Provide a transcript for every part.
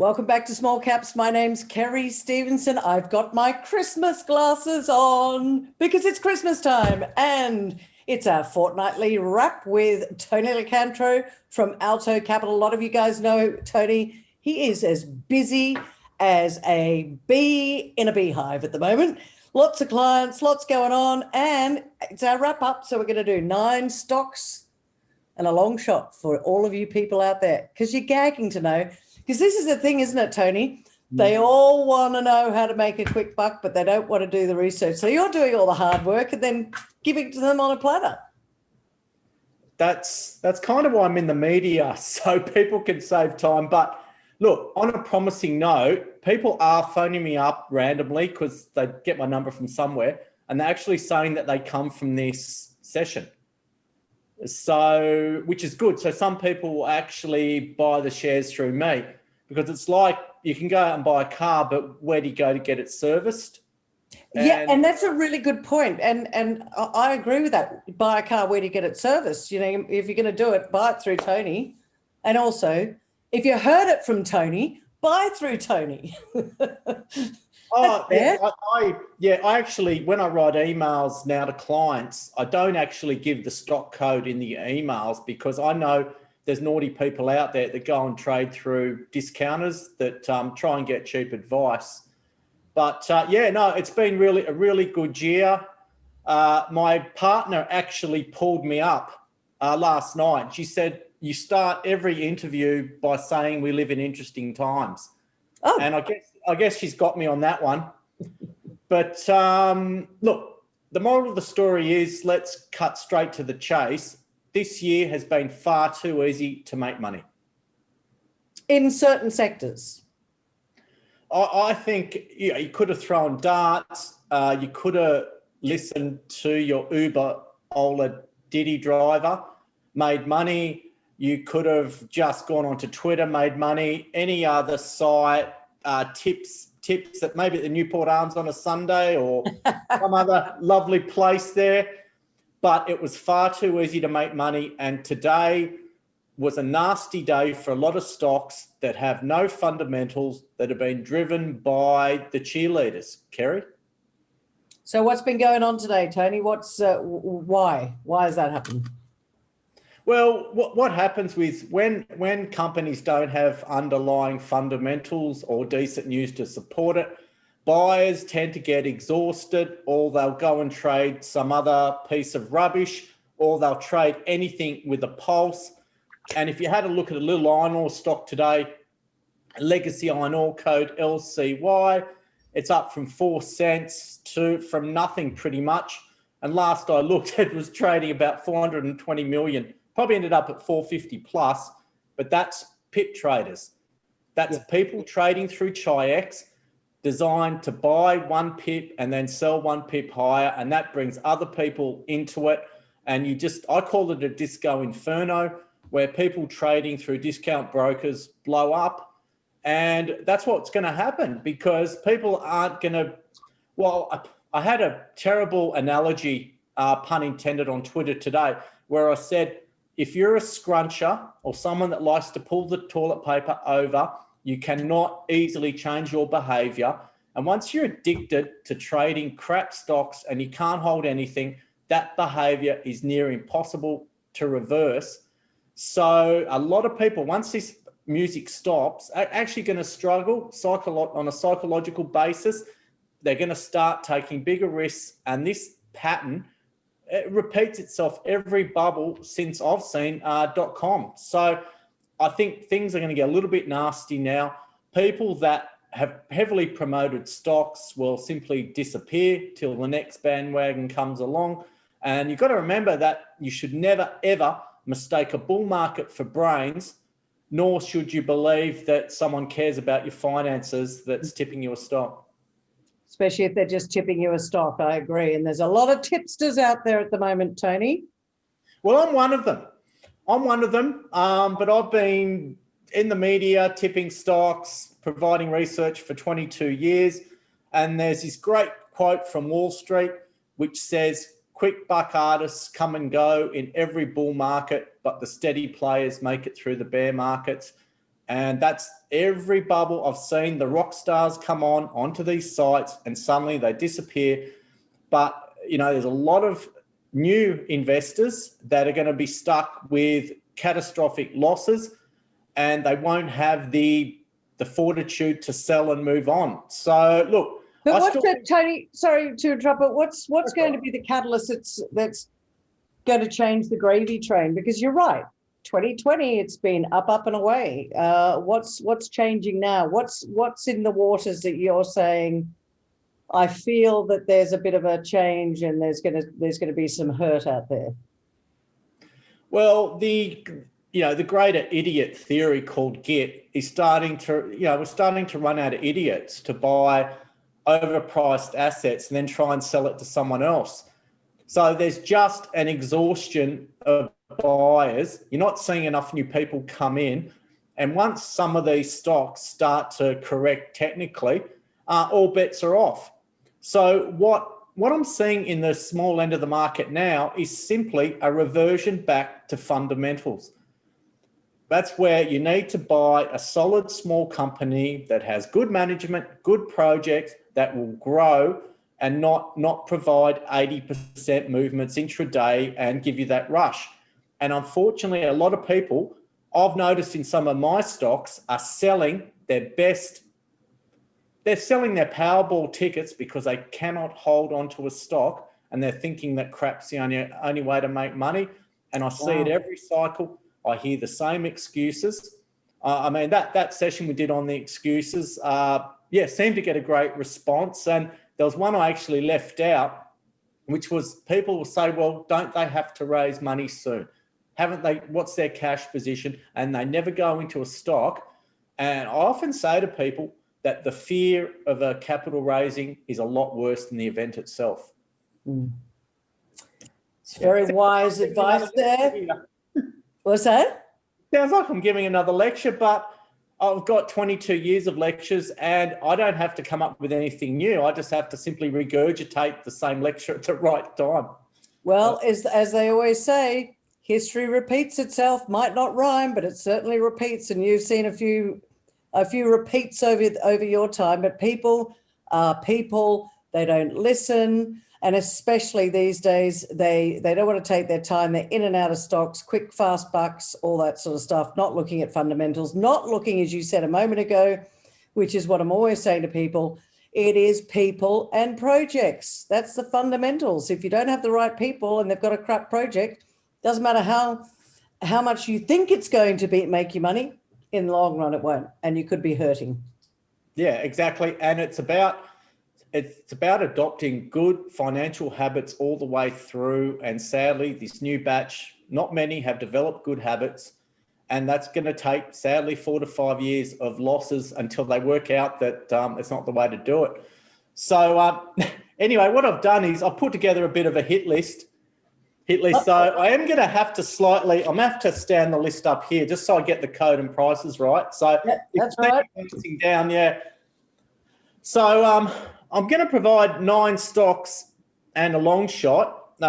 Welcome back to Small Caps. My name's Kerry Stevenson. I've got my Christmas glasses on because it's Christmas time and it's our fortnightly wrap with Tony Locantro from Alto Capital. A lot of you guys know Tony. He is as busy as a bee in a beehive at the moment. Lots of clients, lots going on, and it's our wrap up. So we're going to do 9 stocks and a long shot for all of you people out there because you're gagging to know. Because this is the thing, isn't it, Tony? They all want to know how to make a quick buck, but they don't want to do the research. So you're doing all the hard work and then giving it to them on a platter. That's kind of why I'm in the media, so people can save time. But look, on a promising note, people are phoning me up randomly because they get my number from somewhere, and they're actually saying that they come from this session. So, which is good. So some people actually buy the shares through me because it's like you can go out and buy a car, but where do you go to get it serviced? And that's a really good point. And I agree with that. Buy a car, where do you get it serviced? You know, if you're going to do it, buy it through Tony. And also, if you heard it from Tony, buy through Tony. Oh, yeah, I actually, when I write emails now to clients, I don't actually give the stock code in the emails because I know there's naughty people out there that go and trade through discounters that try and get cheap advice. But it's been a really good year. My partner actually pulled me up last night. She said, you start every interview by saying we live in interesting times. Oh. And I guess she's got me on that one. But look, the moral of the story is let's cut straight to the chase. This year has been far too easy to make money. In certain sectors. I think you could have thrown darts. You could have listened to your Uber Ola Diddy driver, made money. You could have just gone onto Twitter, made money. Any other site, tips at maybe at the Newport Arms on a Sunday or some other lovely place there. But it was far too easy to make money. And today was a nasty day for a lot of stocks that have no fundamentals, that have been driven by the cheerleaders. Kerry? So what's been going on today, Tony? What's why? Why has that happened? Well, what happens with when companies don't have underlying fundamentals or decent news to support it, buyers tend to get exhausted, or they'll go and trade some other piece of rubbish, or they'll trade anything with a pulse. And if you had a look at a little iron ore stock today, legacy iron ore code LCY, it's up from 4 cents from nothing pretty much. And last I looked, it was trading about 420 million. Probably ended up at 450 plus, but that's pip traders. That's people trading through Chi-X, designed to buy 1 pip and then sell 1 pip higher, and that brings other people into it. And I call it a disco inferno, where people trading through discount brokers blow up. And that's what's going to happen because people aren't going to, I had a terrible analogy, pun intended, on Twitter today, where I said, if you're a scruncher or someone that likes to pull the toilet paper over, you cannot easily change your behavior. And once you're addicted to trading crap stocks and you can't hold anything, that behavior is near impossible to reverse. So a lot of people, once this music stops, are actually going to struggle on a psychological basis. They're going to start taking bigger risks, and this pattern, it repeats itself every bubble since I've seen .com. So I think things are going to get a little bit nasty now. People that have heavily promoted stocks will simply disappear till the next bandwagon comes along. And you've got to remember that you should never, ever mistake a bull market for brains, nor should you believe that someone cares about your finances that's tipping you a stock. Especially if they're just tipping you a stock, I agree. And there's a lot of tipsters out there at the moment, Tony. Well, I'm one of them. But I've been in the media tipping stocks, providing research for 22 years. And there's this great quote from Wall Street, which says, quick buck artists come and go in every bull market, but the steady players make it through the bear markets. And that's every bubble I've seen. The rock stars come onto these sites and suddenly they disappear. But, you know, there's a lot of new investors that are going to be stuck with catastrophic losses, and they won't have the fortitude to sell and move on. So, look, but Tony, sorry to interrupt, but what's going to be the catalyst that's going to change the gravy train? Because you're right, 2020, it's been up and away. What's changing now? What's in the waters that you're saying, I feel that there's a bit of a change and there's going to be some hurt out there? Well, the greater idiot theory called Git is starting to, we're starting to run out of idiots to buy overpriced assets and then try and sell it to someone else. So there's just an exhaustion of buyers. You're not seeing enough new people come in. And once some of these stocks start to correct technically, all bets are off. So what I'm seeing in the small end of the market now is simply a reversion back to fundamentals. That's where you need to buy a solid small company that has good management, good projects that will grow and not provide 80% movements intraday and give you that rush. And unfortunately, a lot of people I've noticed in some of my stocks are selling their best. They're selling their Powerball tickets because they cannot hold on to a stock, and they're thinking that crap's the only way to make money. And I see it every cycle. I hear the same excuses. I mean, that session we did on the excuses, seemed to get a great response. And there was one I actually left out, which was people will say, well, don't they have to raise money soon? Haven't they? What's their cash position? And they never go into a stock. And I often say to people that the fear of a capital raising is a lot worse than the event itself. It's very wise advice there. What's that? Sounds like I'm giving another lecture, but I've got 22 years of lectures and I don't have to come up with anything new. I just have to simply regurgitate the same lecture at the right time. Well, as they always say, history repeats itself. Might not rhyme, but it certainly repeats. And you've seen a few repeats over your time. But people are people. They don't listen. And especially these days, they don't want to take their time. They're in and out of stocks, quick, fast bucks, all that sort of stuff, not looking at fundamentals, not looking, as you said a moment ago, which is what I'm always saying to people, it is people and projects. That's the fundamentals. If you don't have the right people and they've got a crap project, doesn't matter how much you think it's going to make you money, in the long run it won't, and you could be hurting. Yeah, exactly. And it's about adopting good financial habits all the way through. And sadly, this new batch, not many have developed good habits. And that's going to take, sadly, 4 to 5 years of losses until they work out that it's not the way to do it. So anyway, what I've done is I've put together a bit of a hit list. So I am going to have to I'm going to have to stand the list up here just so I get the code and prices right. So that's right. Down, yeah. So I'm going to provide 9 stocks and a long shot.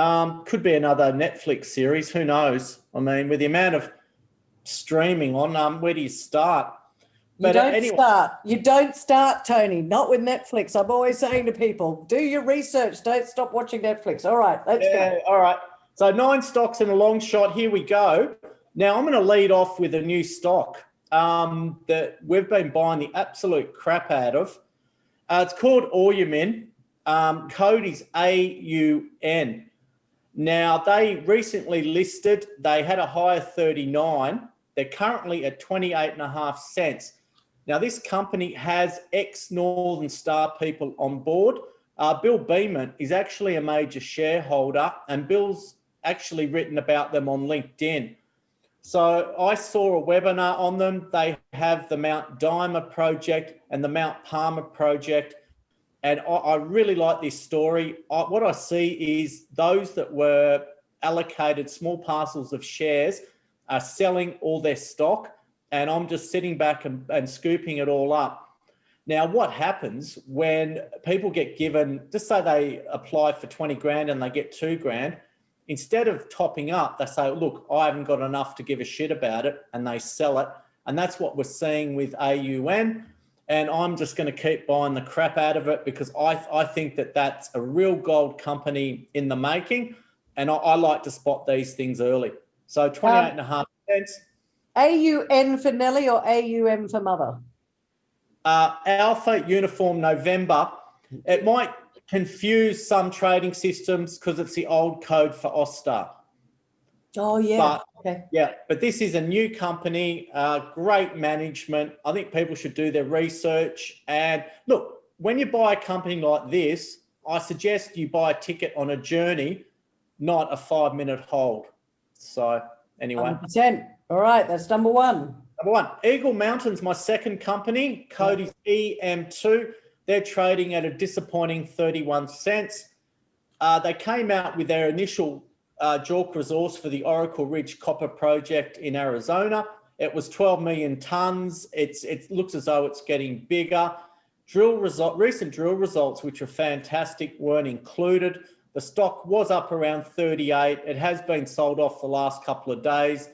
Could be another Netflix series. Who knows? I mean, with the amount of streaming on, where do you start? But You don't start, Tony. Not with Netflix. I'm always saying to people, do your research. Don't stop watching Netflix. All right, let's go. All right. So 9 stocks and a long shot. Here we go. Now I'm going to lead off with a new stock that we've been buying the absolute crap out of. It's called Oryamin. Code is AUN. Now, they recently listed. They had a high of 39. They're currently at 28.5 cents. Now, this company has ex-Northern Star people on board. Bill Beeman is actually a major shareholder, and Bill's actually written about them on LinkedIn. So I saw a webinar on them. They have the Mount Dimer project and the Mount Palmer project. And I really like this story. What I see is those that were allocated small parcels of shares are selling all their stock. And I'm just sitting back and scooping it all up. Now, what happens when people get given, just say they apply for 20 grand and they get 2 grand, instead of topping up, they say, look, I haven't got enough to give a shit about it, and they sell it. And that's what we're seeing with AUN. And I'm just going to keep buying the crap out of it because I think that that's a real gold company in the making. And I like to spot these things early. So 28.5 cents. AUN for Nelly or AUM for mother? Alpha Uniform November. It might confuse some trading systems because it's the old code for Ostar. Oh, yeah. But, okay. Yeah, but this is a new company, great management. I think people should do their research. And look, when you buy a company like this, I suggest you buy a ticket on a journey, not a 5-minute hold. So anyway. 100%. All right, that's number one. Number one, Eagle Mountain's my second company. Code is EM2. They're trading at a disappointing 31 cents. They came out with their initial JORC resource for the Oracle Ridge Copper Project in Arizona. It was 12 million tons. It looks as though it's getting bigger. Recent drill results, which are fantastic, weren't included. The stock was up around 38. It has been sold off the last couple of days.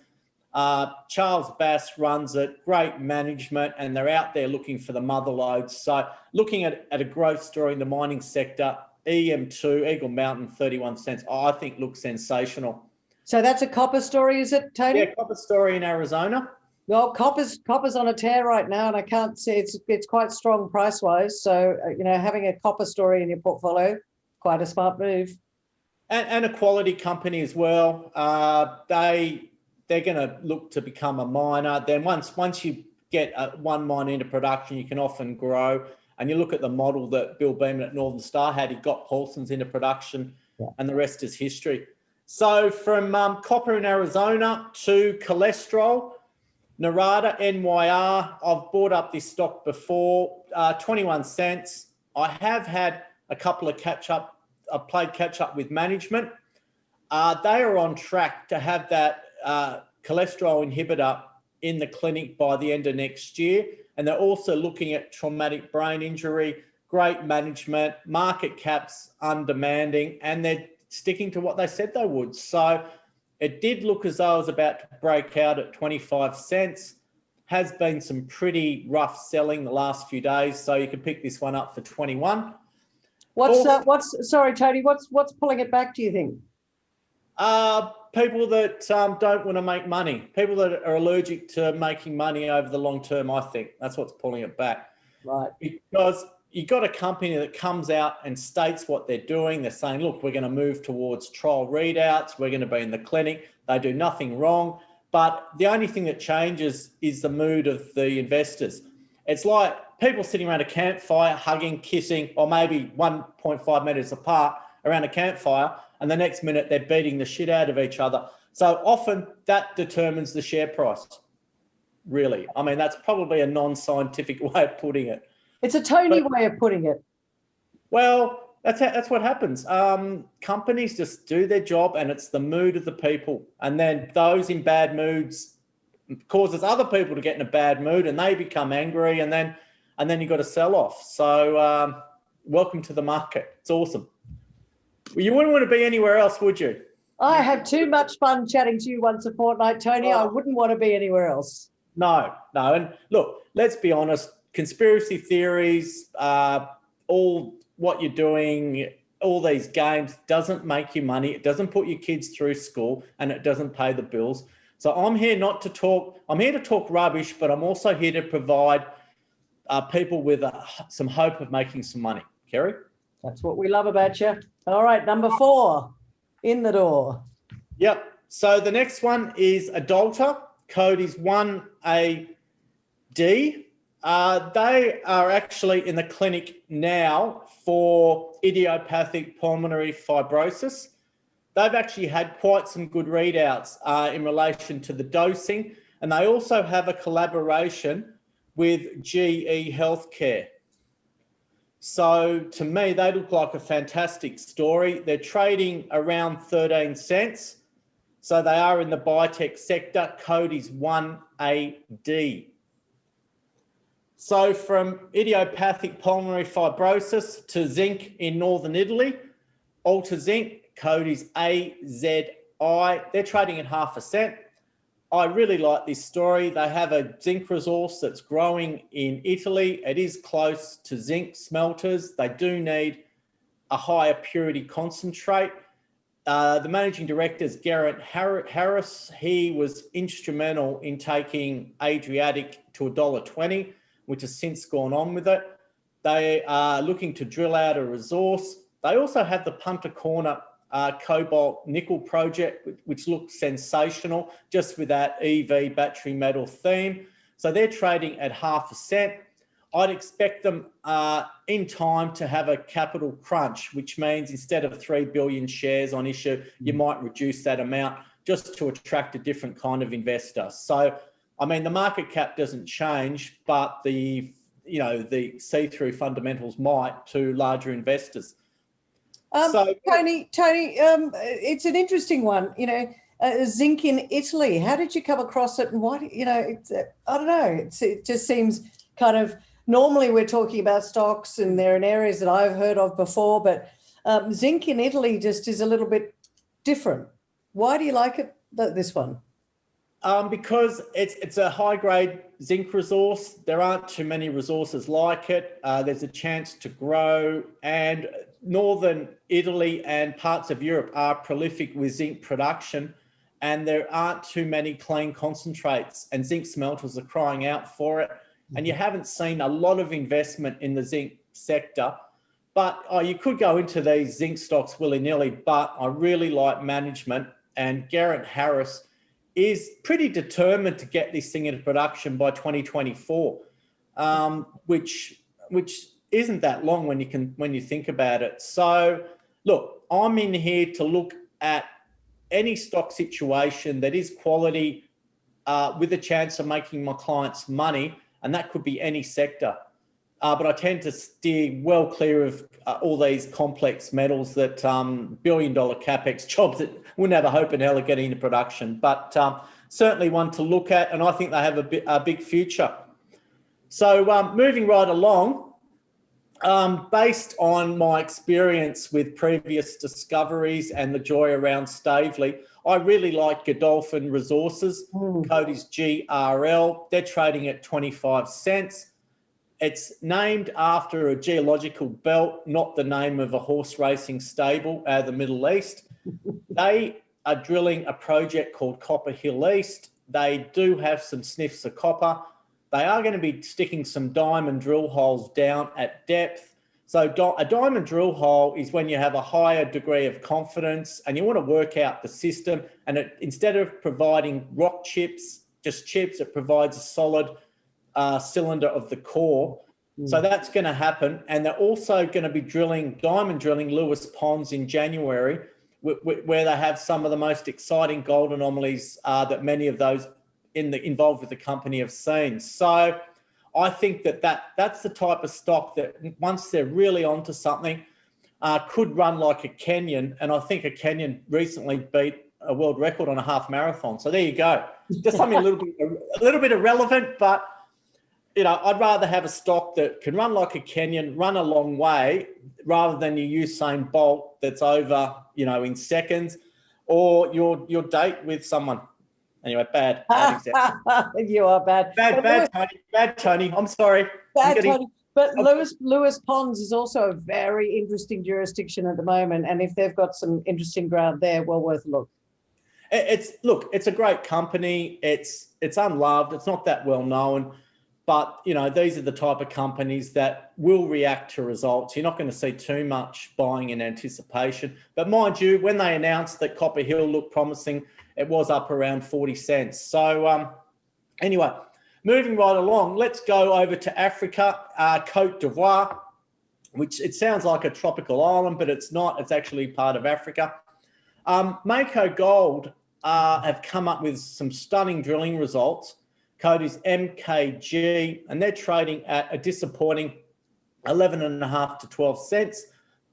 Charles Bass runs it, great management, and they're out there looking for the mother lodes. So looking at a growth story in the mining sector, EM2, Eagle Mountain, 31 cents, I think looks sensational. So that's a copper story, is it, Tony? Yeah, copper story in Arizona. Well, copper's on a tear right now, and I can't see it's quite strong price-wise. So, having a copper story in your portfolio, quite a smart move. And a quality company as well. They're going to look to become a miner. Then once you get one mine into production, you can often grow. And you look at the model that Bill Beeman at Northern Star had, he got Paulson's into production, and the rest is history. So from copper in Arizona to cholesterol, Narada, NYR, I've bought up this stock before, 21 cents. I have had a couple of I've played catch up with management. They are on track to have that cholesterol inhibitor in the clinic by the end of next year. And they're also looking at traumatic brain injury, great management, market caps undemanding, and they're sticking to what they said they would. So it did look as though it was about to break out at 25 cents. Has been some pretty rough selling the last few days, so you can pick this one up for 21. Sorry, Tony, what's pulling it back, do you think? People that don't want to make money, people that are allergic to making money over the long term, I think. That's what's pulling it back. Right. Because you've got a company that comes out and states what they're doing. They're saying, look, we're going to move towards trial readouts. We're going to be in the clinic. They do nothing wrong. But the only thing that changes is the mood of the investors. It's like people sitting around a campfire, hugging, kissing, or maybe 1.5 meters apart around a campfire, and the next minute they're beating the shit out of each other. So often that determines the share price, really. I mean, that's probably a non-scientific way of putting it. It's a Tony way of putting it. Well, that's what happens. Companies just do their job, and it's the mood of the people. And then those in bad moods causes other people to get in a bad mood, and they become angry, and then you've got to sell off. So welcome to the market. It's awesome. Well, you wouldn't want to be anywhere else, would you? I have too much fun chatting to you once a fortnight, Tony. I wouldn't want to be anywhere else. No. And look, let's be honest. Conspiracy theories, all what you're doing, all these games doesn't make you money. It doesn't put your kids through school, and it doesn't pay the bills. So I'm here to talk rubbish, but I'm also here to provide people with some hope of making some money. Kerry? That's what we love about you. All right, number 4, in the door. Yep. So the next one is Adalta. Code is 1AD. They are actually in the clinic now for idiopathic pulmonary fibrosis. They've actually had quite some good readouts in relation to the dosing, and they also have a collaboration with GE Healthcare. So to me, they look like a fantastic story. They're trading around 13 cents. So they are in the biotech sector. Code is 1AD. So from idiopathic pulmonary fibrosis to zinc in northern Italy, Alta Zinc, code is AZI. They're trading at 0.5 cent. I really like this story. They have a zinc resource that's growing in Italy. It is close to zinc smelters. They do need a higher purity concentrate. The managing director is Garrett Harris. He was instrumental in taking Adriatic to $1.20, which has since gone on with it. They are looking to drill out a resource. They also have the Punta Corner cobalt nickel project, which looks sensational, just with that EV battery metal theme. So they're trading at 0.5 cent. I'd expect them in time to have a capital crunch, which means instead of 3 billion shares on issue, you might reduce that amount just to attract a different kind of investor. So, I mean, the market cap doesn't change, but the see-through fundamentals might to larger investors. Tony, it's an interesting one. Zinc in Italy. How did you come across it, and why? I don't know. It just seems kind of. Normally, we're talking about stocks, and they're in areas that I've heard of before, but zinc in Italy just is a little bit different. Why do you like it? This one? Because it's a high-grade zinc resource. There aren't too many resources like it. There's a chance to grow, and northern Italy and parts of Europe are prolific with zinc production, and there aren't too many clean concentrates, and zinc smelters are crying out for it. And you haven't seen a lot of investment in the zinc sector. But you could go into these zinc stocks willy-nilly, but I really like management, and Garrett Harris is pretty determined to get this thing into production by 2024, which isn't that long when you think about it. So, look, I'm in here to look at any stock situation that is quality with a chance of making my clients money, and that could be any sector. But I tend to steer well clear of all these complex metals that billion-dollar capex jobs that wouldn't have a hope in hell of getting into production. But certainly one to look at, and I think they have a big future. So moving right along, based on my experience with previous discoveries and the joy around Staveley, I really like Godolphin Resources. Code is GRL. They're trading at 25 cents. It's named after a geological belt, not the name of a horse racing stable out of the Middle East. They are drilling a project called Copper Hill East. They do have some sniffs of copper. They are going to be sticking some diamond drill holes down at depth. So a diamond drill hole is when you have a higher degree of confidence and you want to work out the system, and instead of providing rock chips, just chips, it provides a solid cylinder of the core. So that's going to happen. And they're also going to be diamond drilling Lewis Ponds in January, where they have some of the most exciting gold anomalies that many of those involved with the company have seen. So I think that's the type of stock that once they're really onto something, could run like a Kenyan. And I think a Kenyan recently beat a world record on a half marathon. So there you go. Just something a little bit irrelevant, but I'd rather have a stock that can run like a Kenyan, run a long way, rather than you Usain Bolt that's over, in seconds, or your date with someone. Anyway, bad example. You are bad. Bad, Tony. I'm sorry. Tony. But Lewis Ponds is also a very interesting jurisdiction at the moment, and if they've got some interesting ground there, well worth a look. It's a great company. It's unloved. It's not that well known. But, these are the type of companies that will react to results. You're not going to see too much buying in anticipation. But mind you, when they announced that Copper Hill looked promising, it was up around 40 cents. So anyway, moving right along, let's go over to Africa, Côte d'Ivoire, which it sounds like a tropical island, but it's not. It's actually part of Africa. Mako Gold have come up with some stunning drilling results. Code is MKG, and they're trading at a disappointing 11.5 to 12 cents.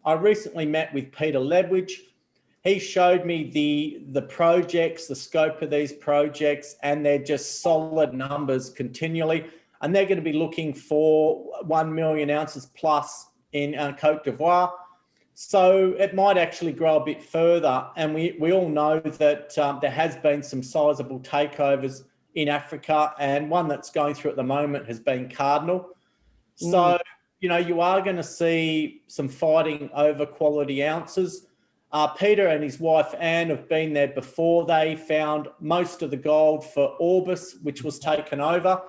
I recently met with Peter Ledwidge. He showed me the projects, the scope of these projects, and they're just solid numbers continually. And they're going to be looking for 1 million ounces plus in Côte d'Ivoire. So it might actually grow a bit further. And we all know that there has been some sizable takeovers in Africa, and one that's going through at the moment has been Cardinal. So, you are going to see some fighting over quality ounces. Peter and his wife Anne have been there before. They found most of the gold for Orbis, which was taken over.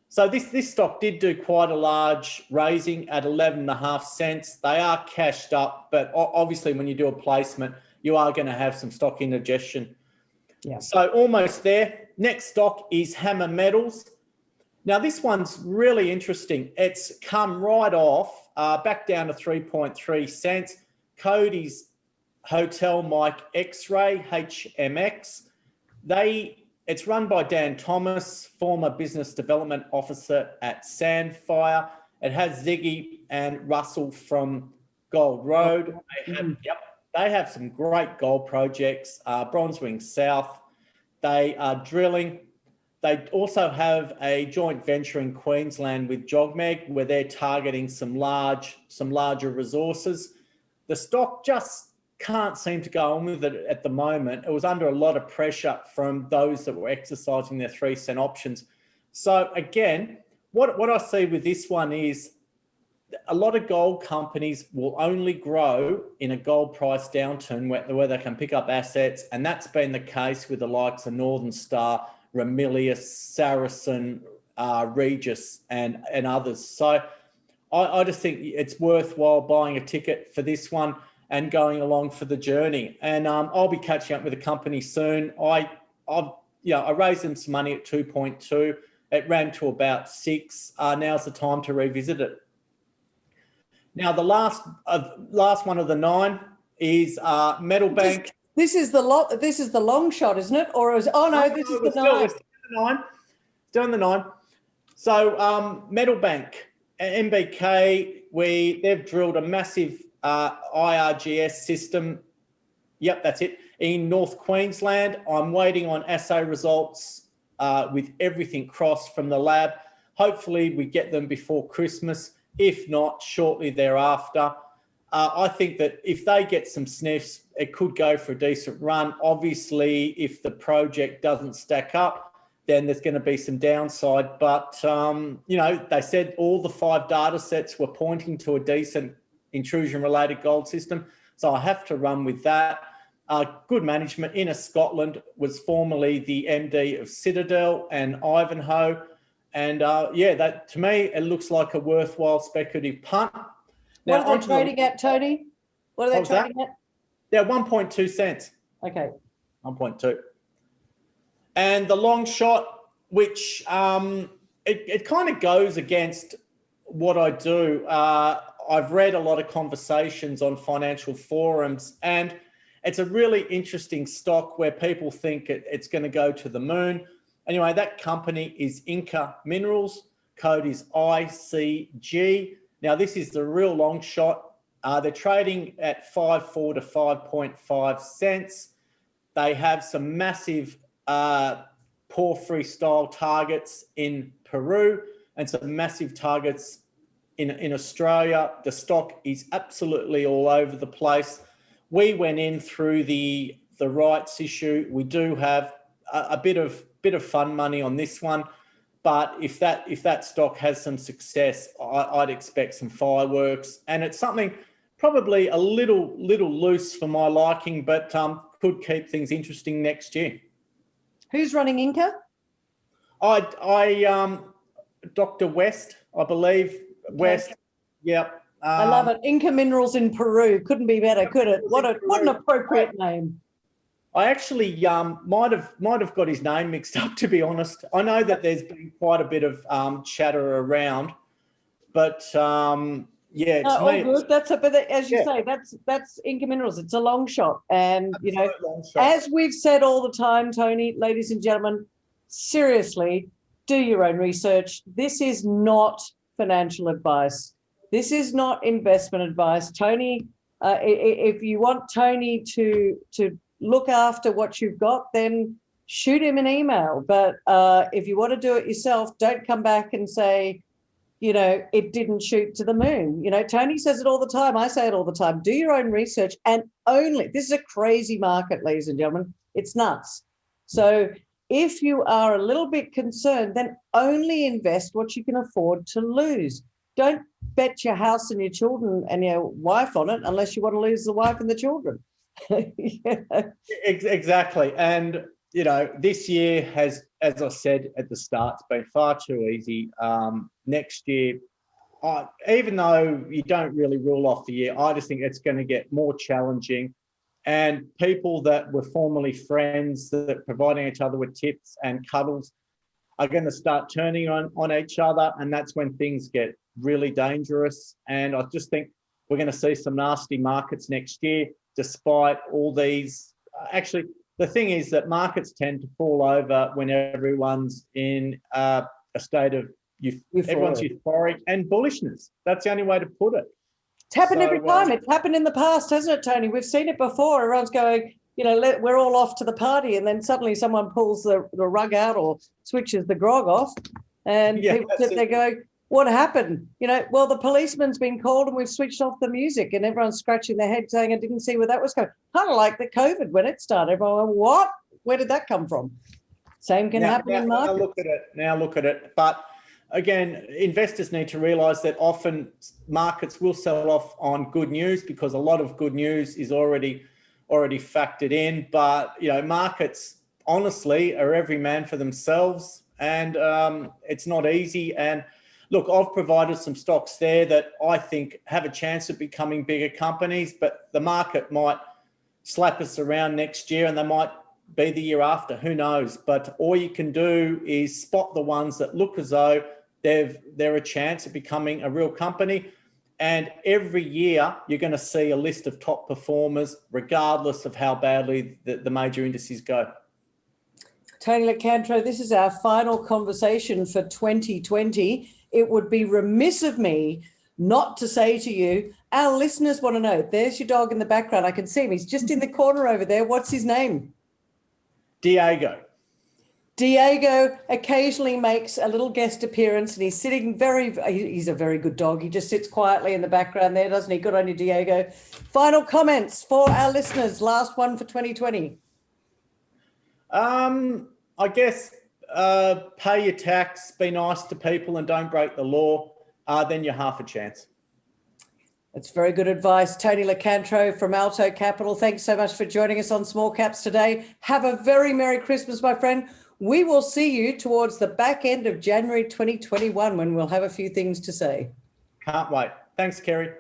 So this stock did do quite a large raising at 11.5 cents. They are cashed up, but obviously when you do a placement, you are going to have some stock indigestion. Yeah. So almost there. Next stock is Hammer Metals. Now this one's really interesting. It's come right off, back down to 3.3 cents. Code is Hotel Mike X-Ray, HMX. It's run by Dan Thomas, former business development officer at Sandfire. It has Ziggy and Russell from Gold Road. They have some great gold projects, Bronzewing South. They are drilling. They also have a joint venture in Queensland with JogMeg, where they're targeting some larger resources. The stock just can't seem to go on with it at the moment. It was under a lot of pressure from those that were exercising their 3 cent options. So again, what I see with this one is a lot of gold companies will only grow in a gold price downturn where they can pick up assets. And that's been the case with the likes of Northern Star, Ramilius, Saracen, Regis, and others. So I just think it's worthwhile buying a ticket for this one and going along for the journey. And I'll be catching up with the company soon. I raised them some money at 2.2. It ran to about 6. Now's the time to revisit it. Now, the last one of the 9 is Metal Bank. This is the long shot, isn't it? Or this is the 9. Doing the 9. So Metal Bank, MBK, they've drilled a massive IRGS system. Yep, that's it. In North Queensland, I'm waiting on assay results with everything crossed from the lab. Hopefully we get them before Christmas. If not, shortly thereafter. I think that if they get some sniffs, it could go for a decent run. Obviously, if the project doesn't stack up, then there's going to be some downside. But, they said all the 5 data sets were pointing to a decent intrusion-related gold system. So I have to run with that. Good management. Inner Scotland was formerly the MD of Citadel and Ivanhoe. And that to me, it looks like a worthwhile speculative punt. Now, what are they trading at, Tony? What are they trading at? Yeah, 1.2 cents. Okay. 1.2. And the long shot, which it kind of goes against what I do. I've read a lot of conversations on financial forums, and it's a really interesting stock where people think it's going to go to the moon. Anyway, that company is Inca Minerals. Code is ICG. Now, this is the real long shot. They're trading at 5.4 to 5.5 cents. They have some massive porphyry style targets in Peru and some massive targets in Australia. The stock is absolutely all over the place. We went in through the rights issue. We do have a bit of fun money on this one, but if that stock has some success, I'd expect some fireworks. And it's something probably a little loose for my liking, but could keep things interesting next year. Who's running Inca? Dr. West, I believe. Okay. West. Yep. I love it. Inca Minerals in Peru. Couldn't be better, could it? What an appropriate name. I actually might have got his name mixed up, to be honest. I know that there's been quite a bit of chatter around, but to me, good. As you say, that's Inca Minerals. It's a long shot, and as we've said all the time, Tony, ladies and gentlemen, seriously, do your own research. This is not financial advice. This is not investment advice. Tony, if you want Tony to look after what you've got, then shoot him an email. But if you want to do it yourself, don't come back and say, you know, it didn't shoot to the moon. You know, Tony says it all the time. I say it all the time. Do your own research, and only, this is a crazy market, ladies and gentlemen. It's nuts. So if you are a little bit concerned, then only invest what you can afford to lose. Don't bet your house and your children and your wife on it unless you want to lose the wife and the children. Yeah. Exactly. And, you know, this year has, as I said at the start, it's been far too easy. Next year, even though you don't really rule off the year, I just think it's going to get more challenging. And people that were formerly friends, that providing each other with tips and cuddles, are going to start turning on each other. And that's when things get really dangerous. And I just think we're going to see some nasty markets next year, despite all these. Actually, the thing is that markets tend to fall over when everyone's in a state of everyone's euphoric and bullishness. That's the only way to put it. It's happened every time. It's happened in the past, hasn't it, Tony? We've seen it before. Everyone's going, you know, we're all off to the party, and then suddenly someone pulls the rug out or switches the grog off, and people sit there going, what happened? You know, well, the policeman's been called and we've switched off the music, and everyone's scratching their head saying, I didn't see where that was going. Kind of like the COVID when it started. Everyone went, what? Where did that come from? Same can happen in markets. Now look at it. But again, investors need to realise that often markets will sell off on good news, because a lot of good news is already factored in. But, you know, markets honestly are every man for themselves, and it's not easy. And look, I've provided some stocks there that I think have a chance of becoming bigger companies, but the market might slap us around next year, and they might be the year after, who knows? But all you can do is spot the ones that look as though they're a chance of becoming a real company. And every year you're going to see a list of top performers, regardless of how badly the major indices go. Tony Locantro, this is our final conversation for 2020. It would be remiss of me not to say to you, our listeners want to know, there's your dog in the background. I can see him. He's just in the corner over there. What's his name? Diego. Diego occasionally makes a little guest appearance, and he's sitting he's a very good dog. He just sits quietly in the background there, doesn't he? Good on you, Diego. Final comments for our listeners. Last one for 2020. I guess pay your tax, be nice to people, and don't break the law. Then you're half a chance. That's very good advice. Tony Locantro from Alto Capital, thanks so much for joining us on Small Caps today. Have a very Merry Christmas, my friend. We will see you towards the back end of January 2021 when we'll have a few things to say. Can't wait. Thanks, Kerry.